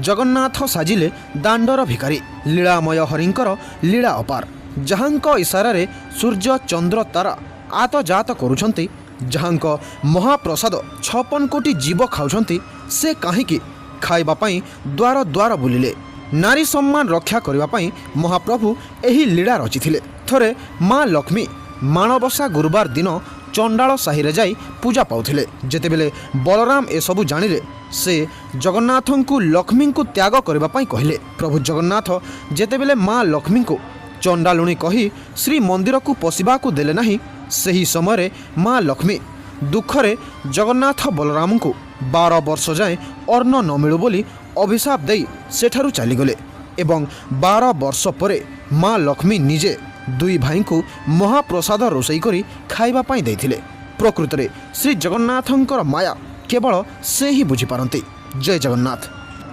जगन्नाथ साजिले दांडर भिकारी लीलामय हरिंकर लीला अपार जहांक इशारे सूर्य चंद्र तारा आतजात करुछंती जहांक महाप्रसाद 56 कोटी जीव खाउछंती से काहींकि खाइबा पई द्वार द्वार बुलिले नारी सम्मान रक्षा करिबा पई महाप्रभु एही लीला रचिथिले। थरे माँ लक्ष्मी माणबसा गुरुवार दिन चंडाल साहिरे जाई पूजा पाउथिले। जेतेबेले बलराम एसबु जानिले से जगन्नाथंकु लक्ष्मींकु त्याग करिबा पई कहिले। प्रभु जगन्नाथ जेतेबेले माँ लक्ष्मींकु चंडालुणी कही श्री मंदिर को पशिबाकु देले नाही सही समय माँ लक्ष्मी दुखरे जगन्नाथ बलराम को 12 वर्ष जाए अन्न न मिलू बोली अभिशाप देई सेठारु चलीगले एवं 12 वर्ष परे माँ लक्ष्मी निजे दुई भाई को महाप्रसाद रोषई करी खाइबा पाई देइथिले। प्रकृत में श्री जगन्नाथंकर माया केवल से ही बुझी पारंती। जय जगन्नाथ।